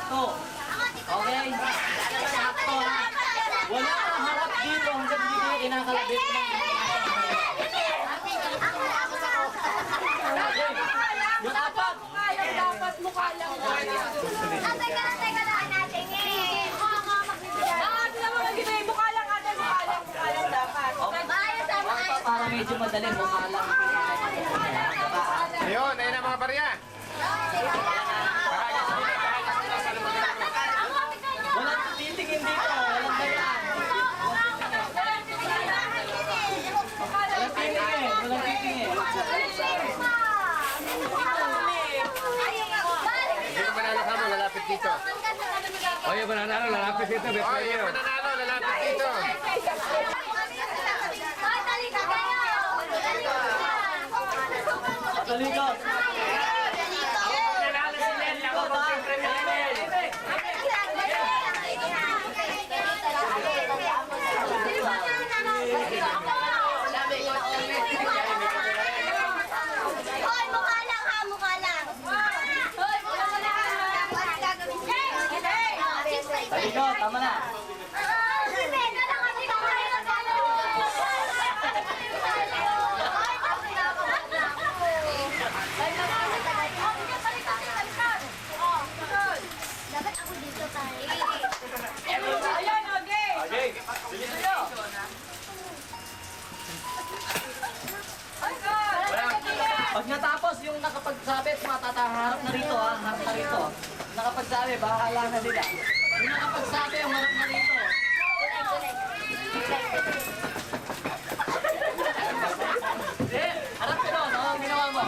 sakto. Okay? Sakto ha. Wala kang harap dito hanggang hindi kayo kinakalabit ng yung apat. Dapat mukha lang. Teka lang natin eh. Oo nga, magbibigay. Ate naman magbibigay. Mukha lang ate, mukha lang dapat. Para medyo madali, mukha lang. Ayun, ayun ang mga barya. Walang titingin dito, walang dayaan. Walang titingin, walang titingin. Sino manalo ka mo, lalapit dito. O yung mananalo, lalapit dito. Oh, yung mananalo, lalapit dito. Talikot. Hoy, mukha lang ha, mukha lang. Hoy, mukha lang. Talikot, tama na. Dapat ako dito tayo. Ayan, okay. Okay. Sige nyo. Pag natapos yung nakapagsabit, matataharap na rito ha. Harap na rito. Nakapagsabi, bahala na nila. Yung nakapagsabi, yung harap na rito. Hindi, harap ka doon. Ang ginawa mo.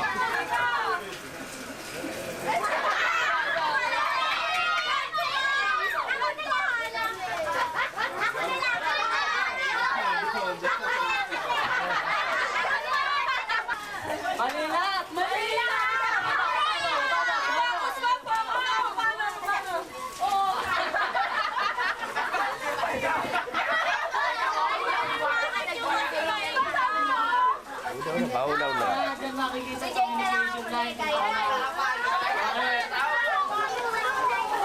Manila! Manila! Paulaw na. Diyan makikita sa communication line.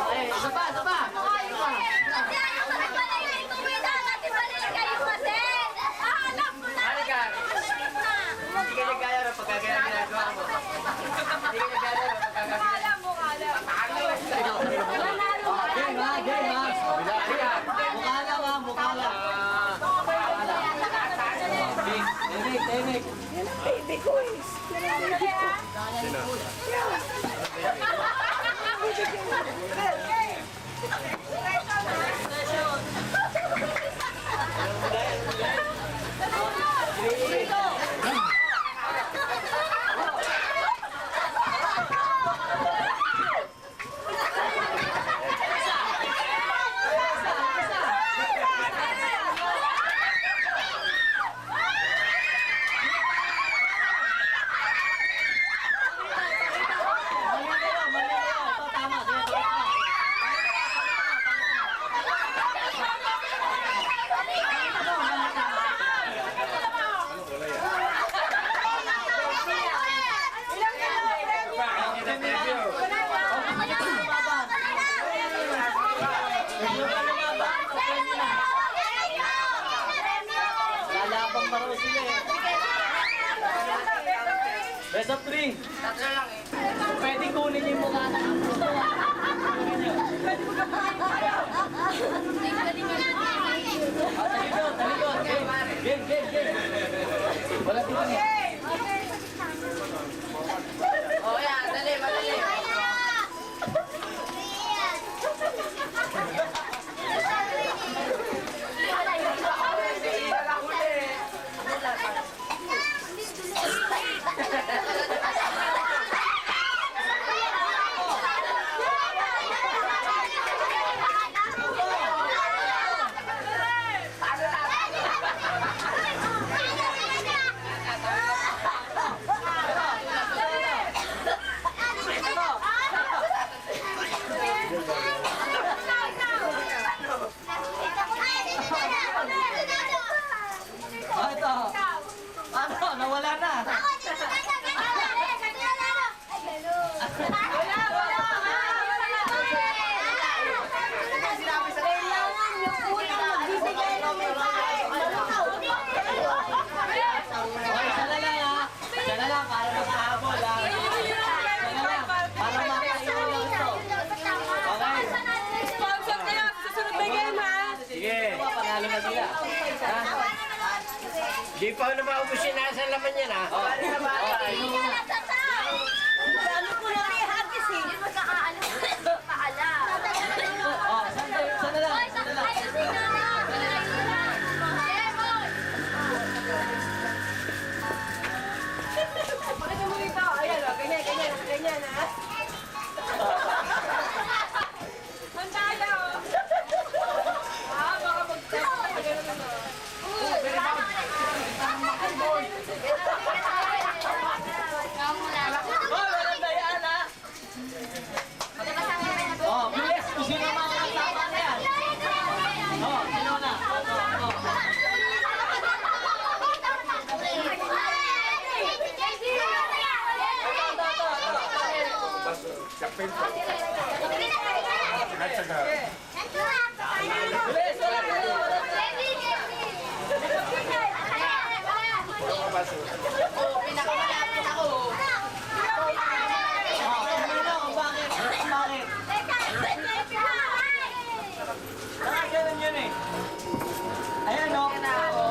Okay, isa pa, isa pa. Hindi ka nagkaya na pagkagaya-ginagawa mo. Hindi ka nagkaya na pagkagaya. Mukha lang ha, mukha lang. Tenek. Baby ko is. Lalabang pa raw sila eh. Best of 3. Tatlo lang eh. Pwede kunin yung mukha ng ang puso. Talikot. Game. Wala dito niya. Oh, yan. Dali, madali. Ito. Ano? Nawala na. Baka na maubos yung nasa laman yan, ha? Bali na ba? Ano po na may hagis eh. Hindi magkakaano. Paala. Oh, sana lang. Sana lang. Pakita mo dito. Ayan o. Ganyan ha. Ang dala o. Baka mag-test. Ganun naman. Oh, walang dayaan ha. Oh, bilis. Kung sino ang mga tama na yan. Oh, sino na? Bilis, Bakit? Nakaganon yun eh. Ayan o. Ano na to?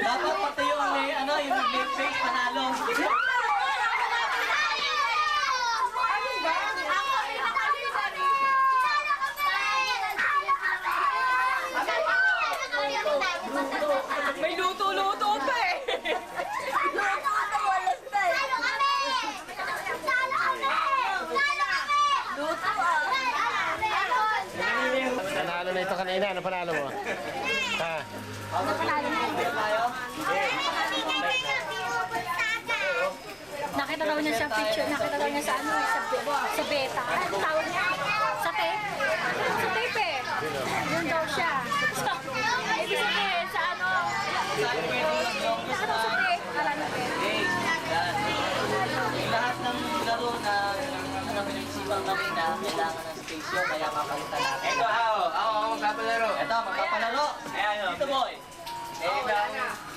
Dapat pati yung yung big face panalo. May luto-luto pa eh. Nanalo na ito kanina. Ano panalo mo? Ha? Nakita daw niya sa picture, nakita daw niya sa sa beta. Ano tawag niya? Sa tape? Sa tape eh. Yun daw siya. So, ibig sabihin sa ano? Sa tape. Marami pa. Lahat ng laro na pinag-isipan kami na kailangan ng space yun, kaya papalitan natin. Ito, ako magpapalaro. Ito, magpapalaro. Ayan, Dito boy.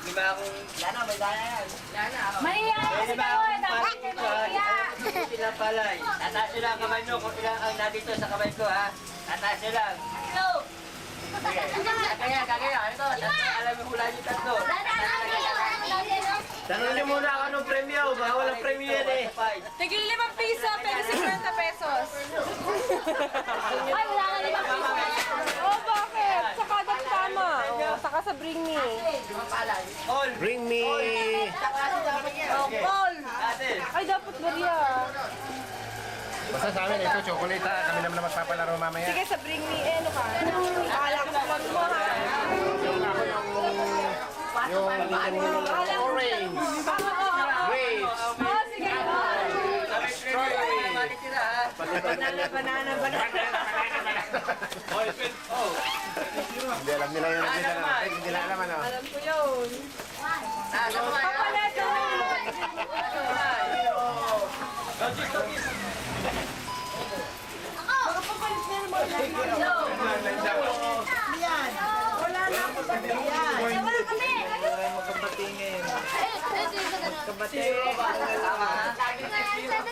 Di ba akong... Lana, may daya yan. Mahiya kasi daw eh. Dapat kayo mahiya. Pinapalay. Tataas nyo lang kamay nyo kung ilang ang nandito sa kamay ko, ha? Tataas nyo lang. Kagaya. Ito, alam mo hula nyo tatlo. Tanong nyo muna ako ng premyo. Bawal ang premyo yan eh. Tigil 5 piso, pero 50 pesos. Ay, wala na 5 piso. Oh, bakit? Sa kada tama. Oh, saka sa bring me. Bring me... Oh, Paul. Ay, dapat bariya. Basta sa amin, ito, chocolate ha. Kami naman na magpapalaro mamaya. Sige, sa bring me. Ano ka? Akala ko lang mo ha. Yung orange. Grapes. Oh, sige. Strawberry. Banana. Hindi alam nila yung nagdala natin. Hindi nila alam ano. Alam ko yun. Papaneto.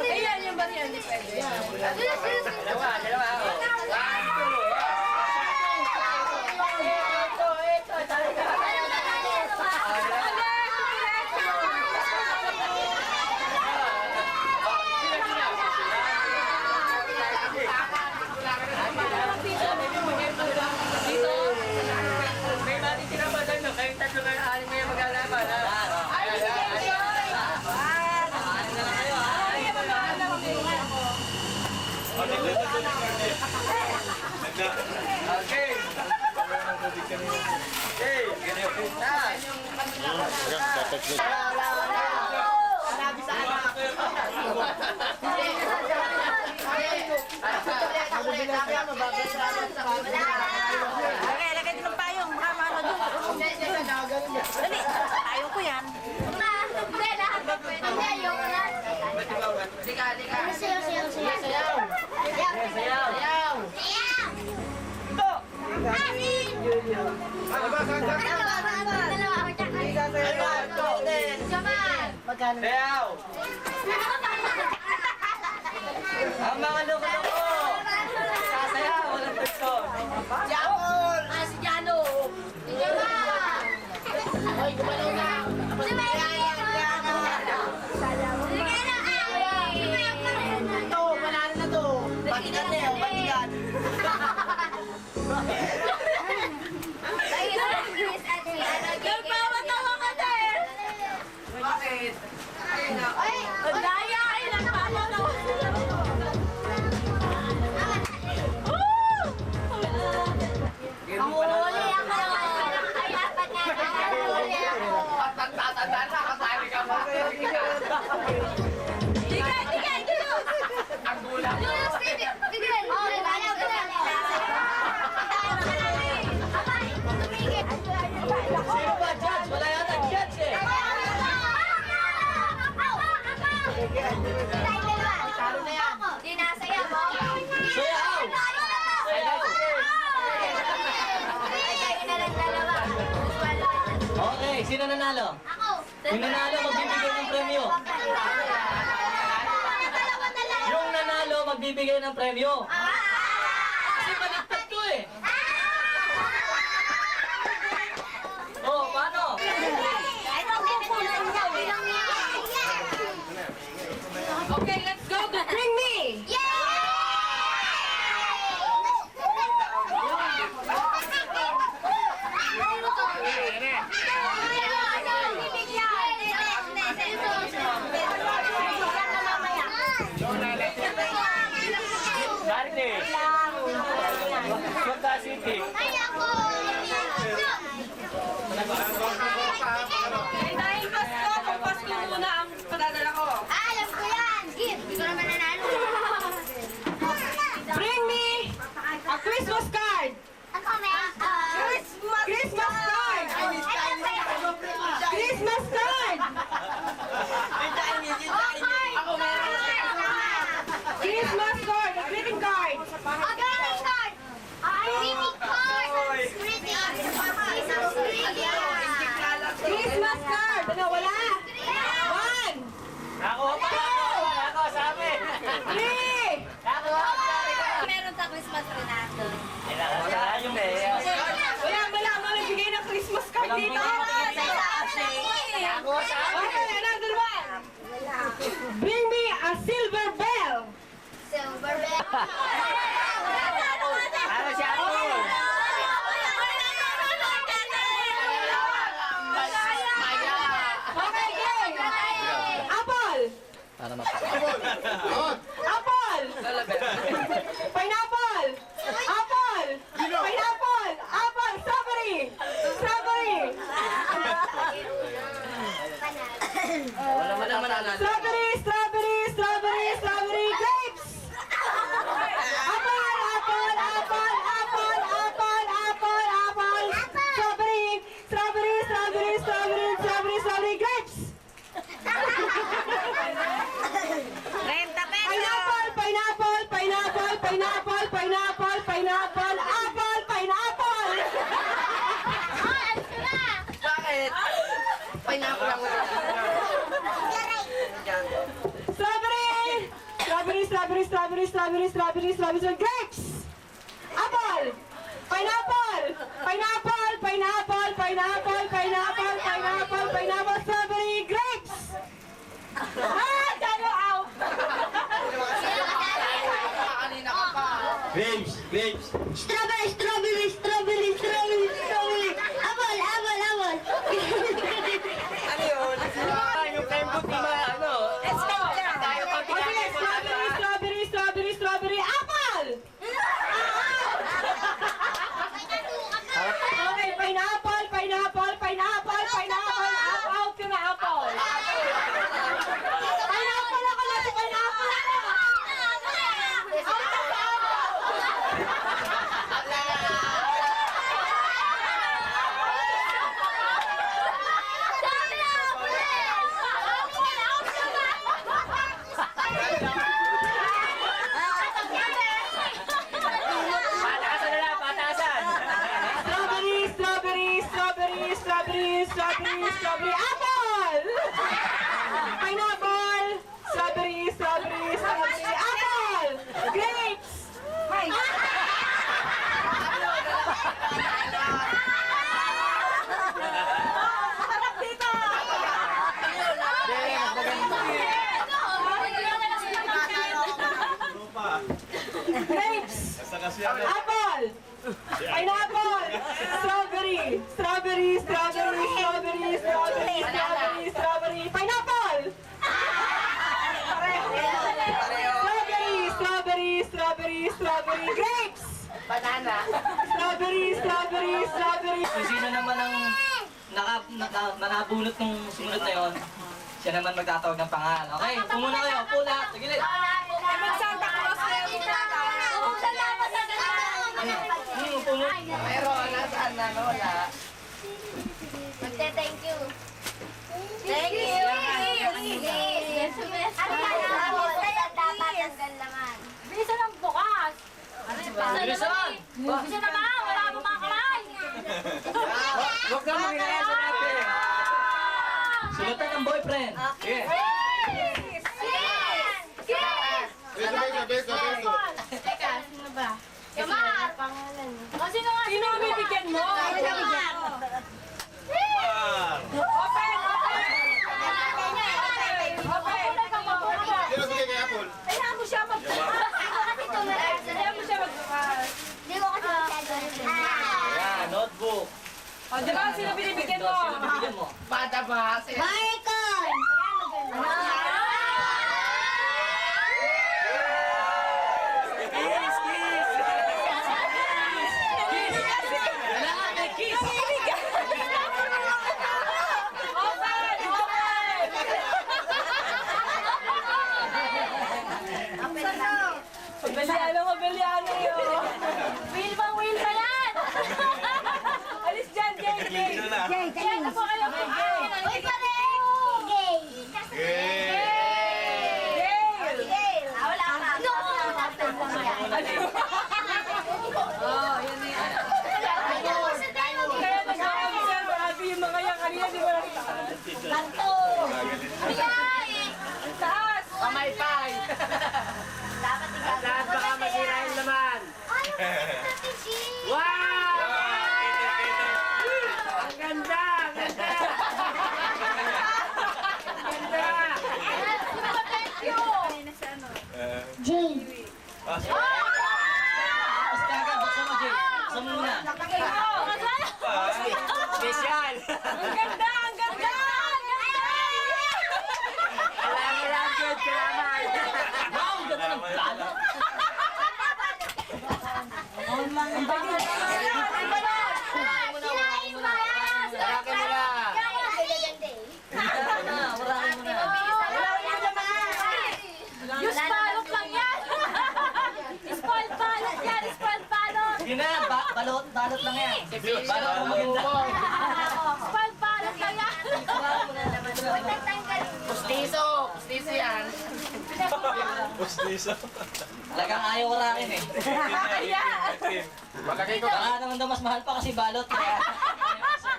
Ayan, yung bariya. Hindi pwede. Dalawa ako. May matitira ba doon? Kayong tatlo kayo aling may maglalaban, ha? Okay. Hey, Lagay din ng payong. Ano doon? Dali, payong ko yan. Sayaw. Magkano? Sayaw! Ang mga loko-loko! Sasayaw, walang tukso. Japol! Ah, si Jano! Hoy, gumalaw na! Ito, panalo na to! Batigan na yun, batigan! Nagpapatawa ka na eh. Bakit? Ang daya ay nagpapatawa. Huli ako! Ay, apat na! Huli ako! Tatanda na, kasali ka pa. Tigay, Jules. Ang gulang. Julius, tigil! Oh, wala ko na! Sino ba judge? Wala yata judge eh. Talo na yan! Dinasaya mo! Sayaw! Okay, sino nanalo? Ako! Yung nanalo, magbibigay ng premyo. Yung nanalo, magbibigay ng premyo. Kasi baligtad to eh. Oh, paano? Okay, let's go to Bring Me. Dati. Sota City. Dahil Pasko, kung Pasko muna ang padadala ko. Alam ko yan! Gift! Hindi ko naman nanalo. Bring me a Christmas card. Ako, may... Christmas card. Christmas card. Ako, meron. Christmas card. A greeting card. Greeting card! Greeting card! Christmas card. Ano, wala? One, Nakuha pa ako. Ako sa amin. three. Nakuha pa Meron sa Christmas rin natin. Ay, nakasala yung eh. Wala nagbigay ng Christmas card dito. Nakuha sa amin. Okay, nandun ba? Bring me a silver bell. Silver bell. Ano siya ako? Okay, game. Apple. Para mapapag. Apple. Pineapple. Apple. Pineapple. Apple. Strawberry. Strawberry. Wala man ang mananalo. Strawberry. Strawberry. Strawberry. Strawberry. Grapes. Apple. Apple. Apple. Apple. Apple. Apple. Apple. Strawberry. Strawberry. Strawberry. Strawberry. Strawberry. Strawberry. Grapes. Pineapple, pineapple, pineapple, pineapple, pineapple, pineapple, apple, pineapple. Bakit? Pineapple lang wala. Strawberry, strawberry, strawberry, strawberry, strawberry, strawberry, strawberry, grapes. Apple, pineapple, pineapple, pineapple, pineapple, pineapple, pineapple, pineapple, strawberry, grapes. Ah, talo out. Kanina ka pa. Grapes, grapes. Strawberry, strawberry, strawberry, strawberry, strawberry. Apple, apple, apple. Ano yun? Yung time book ni mga ano. Let's go. Tayo pag Okay, strawberry, strawberry, strawberry, strawberry, apple. Okay, pineapple, pineapple, pineapple, pineapple, out, out ka na. Pineapple! Strawberry! Strawberry! Strawberry! Strawberry! Strawberry! Strawberry! Strawberry! Pineapple! Strawberry! Strawberry! Strawberry! Strawberry! Grapes! Banana. Strawberry! Strawberry! Strawberry! Kung sino naman ang nakabunot ng sumunod na yon, siya naman magtatawag ng pangalan. Okay, pumuna kayo, upo lahat, sa gilid. Mag-Santa Claus kayo muna. Upo muna. Meron, nasaan na? Wala. Thank you. Thank you. Ano yan? Dapat ang galangan. Bilisan ang bukas. Bilisan! Bilisan naman. Wala pa mga kamay. Huwag kang mag-inaya sa natin. Sulatan ng boyfriend. Sige. Teka, sino ba? Kamar! Sino nga? Sino ang bibigyan mo? Kamar! Open! Sino bigay kay Apple? Kailangan mo siya magbukas. Kailangan mo siya magbukas. Hindi ko kasi masyado. Ayan, notebook. O, di ba? Sino binibigyan mo? Sino bibigyan mo? Bata ba? Michael! Kailangan may kiss! Pagbiliano yun. Will bang will ba yan? Alis dyan, Jay, Jay. Kaya na po kayo. Uy, pare! Gay! Gay! Wala ka. No! Oh, yan na yan. Kaya nag-a-observe, grabe yung mga yan kanina, di ba nakita? Kanto! Ang taas! Kamay pay. Dapat ikaw. Lahat baka masira yung laman. Wow! Ang ganda! Ang ganda! Ang ganda! Tapos kagad, buksan mo, Jay. Buksan mo muna. Special! Ang ganda! Ang ganda! Kailangan good, kailangan! Wow, ang ganda ng plano. Lalaki mo na! Wala ka muna. Yung balot lang yan! Spoiled balot yan! Spoiled balot! Sige na, balot lang yan. Balot mo maganda. Spoiled balot lang yan! Pustiso! Pustiso yan! Talagang ayaw ko rakin eh. Malagay ko. Baka naman daw mas mahal pa kasi balot. Kaya,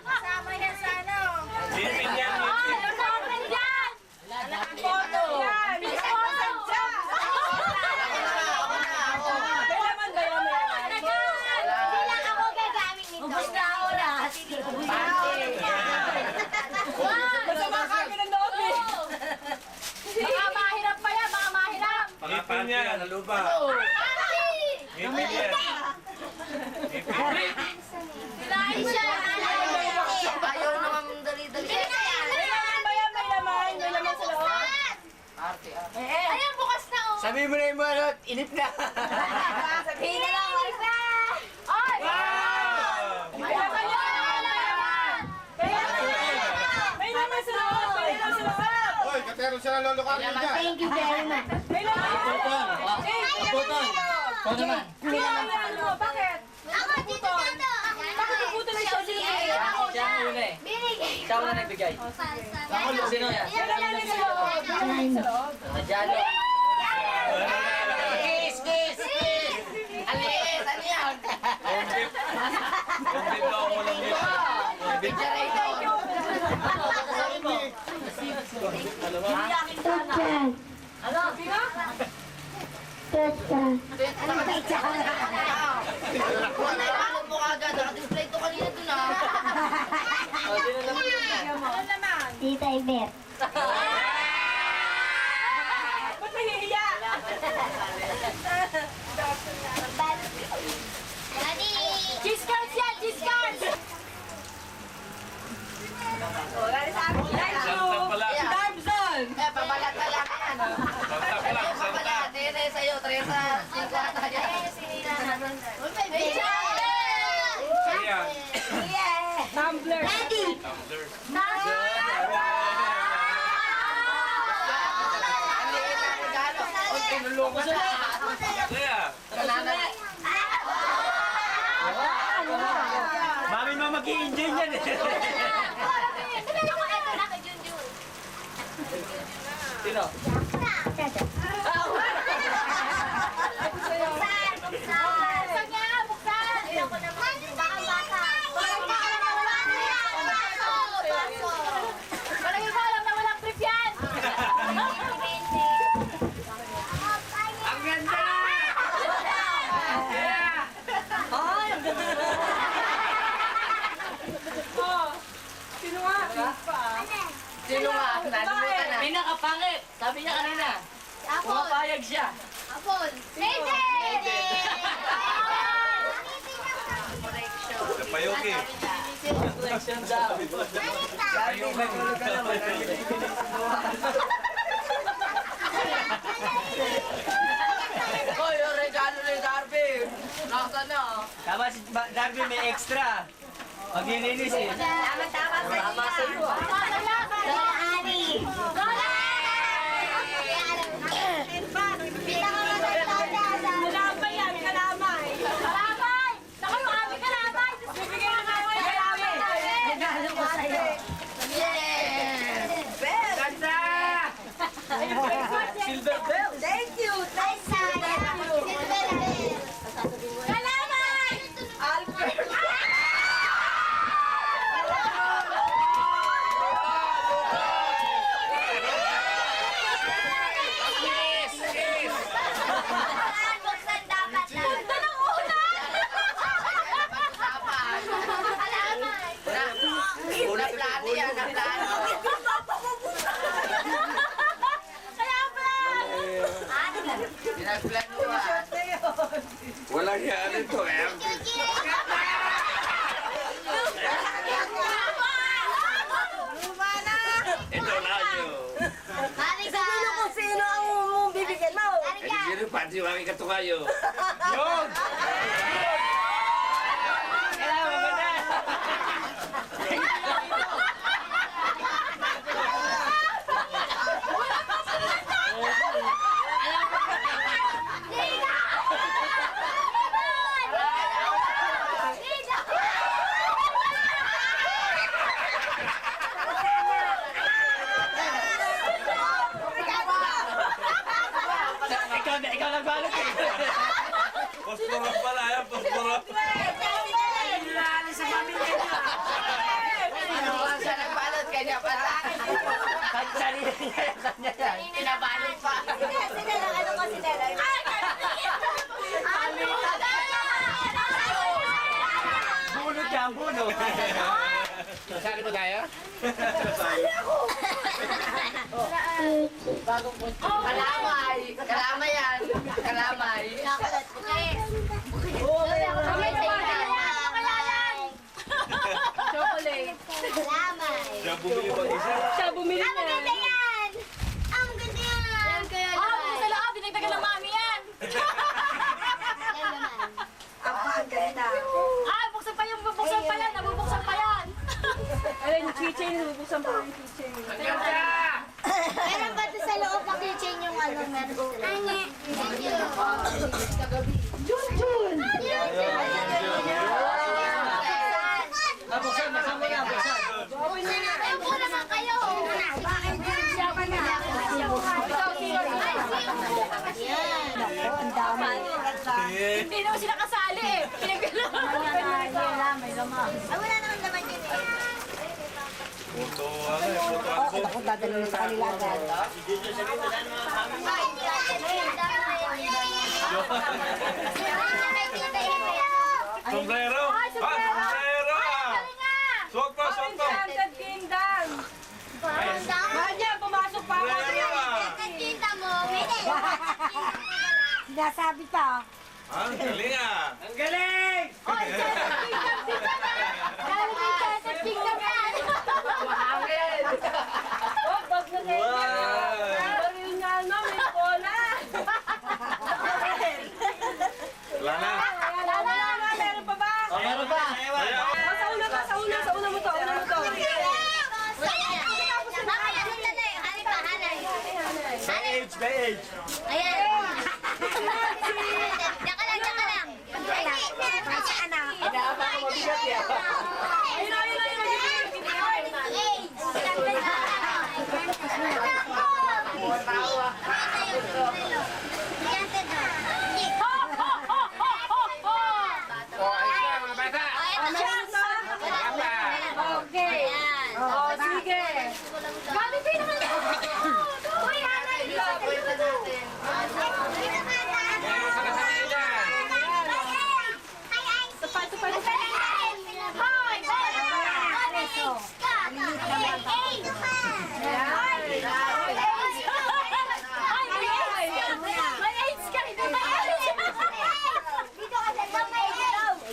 Kasama yan sa ano? Lipin yan, Oh, lipin. kasama yan! Photo! Yan! May photo! May laman ba yan? May laman? Hindi lang ako gagamit nito. Ubus na ako na. Masama ka akin ang loob eh. Baka mahirap pa yan, baka mahirap. Lipin yan, haluba. Lipin yan. Kailangan siya. Ayaw naman dali-dali. May laman ba yan? May laman? May laman sa loob? Arte, arte. Ayun, bukas na oh. Sabihin mo na yung mga inip na. Sabihin na lang. Ay! May laman yan! May laman sa loob! May laman sa loob! Hoy, katero siya ng lolo Carmen dyan. Thank you very much. May laman yan! Putol. Putol. Ikaw naman. May laman yan! Ano? Bakit? Ako, dito dito. Bakit iputo na siya? Sino bigay? Siya ang una eh. Binigay. Siya ang una nagbigay. Sino yan? May laman sa loob! May laman sa loob! Nadyalo. Kiss, kiss, kiss! Aliit, ano yan? Kumpit daw mo lang dito. Picture ito. Ano? Sino? Ano mo kagad? Naka-display to kanina dun ah. O, sino naman yun? Ano naman? Tita Iber. Ba't nahihiya? Daddy! Santa pala. Eh, pabalat na lang yan. Santa pala. Santa. Pabalat, tene sa'yo, 30, 50 yan. Kaya. Tumbler. Tumbler. Ang liit na regalo. O, tinulong ko sa Kaya. kananay. Mami mo mag-i-enjoy yan eh. Sino? Ang ganda! Ay, ang ganda na. Sino nga? Nalimutan na. Pinakapangit. Sabi niya kanina. Pumapayag siya. Kapayoki. Reflection daw. Hoy, yung regalo ni Darby. Nasa na. Tama si Darby may extra. Maglilinis eh. Tama sa iyo ah. Kalamay yan, kalamay. Kalamay! Naku, yung aming kalamay! Bibigyan na namin yung kalamay. Regalo ko sa'yo. Ganda! Silver bell. Thank you! Kalamay! Albert. Punta ng unan! Una plano yan, na plano. Kaya pala! Pinagplanuhan. Walang yan ito eh. Ito na yun. Sabihin kung sino ang bibigyan mo. Hindi rin pati wagi ka to kayo. Yun! Kailangan maganda! Ikaw nagbalot eh. Posporok pala yan, posporok. Naalis sa pamilya niya. Ano ang siya nagbalot kanya pala? Sarili niya yung kanya yan. Pinabalot pa. Bunot yan, bunot. Saan ba tayo? Kalamay. Kalamay yan. Kalamay. Chocolate. Siya bumili ba isa? Siya bumili niya. Ah, sa loob, dinagdagan ng mami yan. Ah, buksan pa yung bubuksan pa yan. Nabubuksan pa yan. Ayun, yung keychain. Nabubuksan pa yung keychain. Ang ganda! Meron ba ito sa loob ng keychain yung ano meron sa loob? Buksan, buksan mo na, buksan. Tempo naman kayo. Siya pa na. Ikaw, sino? Hindi naman sila kasali eh. Ay, wala naman naman yun eh. Puto ano eh, puto album. Ay, Sombrero! Ah, sombrero! Suot po, suot po! Enchanted Kingdom. Manya, pumasok pa ako. Sombrero ah! Kita mo, may Sinasabi pa. Ah, galing ah! Ang galing! Oh, Enchanted Kingdom, tingnan na. Galing Enchanted Kingdom yan. Mahangin. By age. Ayan. Tsaka lang. Saan na? Inaabang ko mabigat yan. O, ayos na mga bata. Okay. Oh, sige. Gabi kayo naman. Uy, nanay! Meron sa kasama dyan.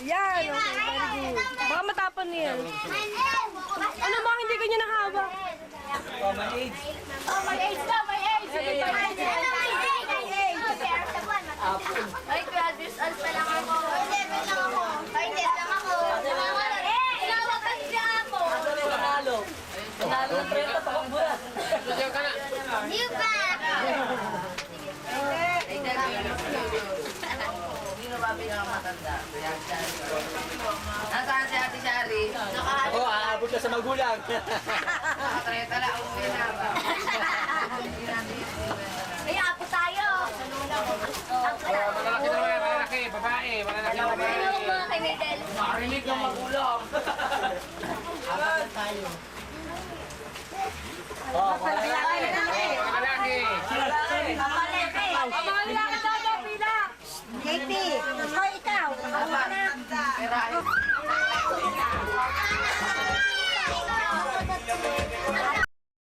Yan. Baka matapon niyan. Ano ba hindi kanya nakahawak? Ay, graduates, ano pa lang ako? Ay, test lang ako. Tinawag kasi ako. Panalo. Panalo ng 30 pa kong buwan. Diyan ka na. Di ba? Sino ba pinakamatanda? Nasaan si Ate Shari? Oo, aabot ka sa magulang. Nakatreta lang.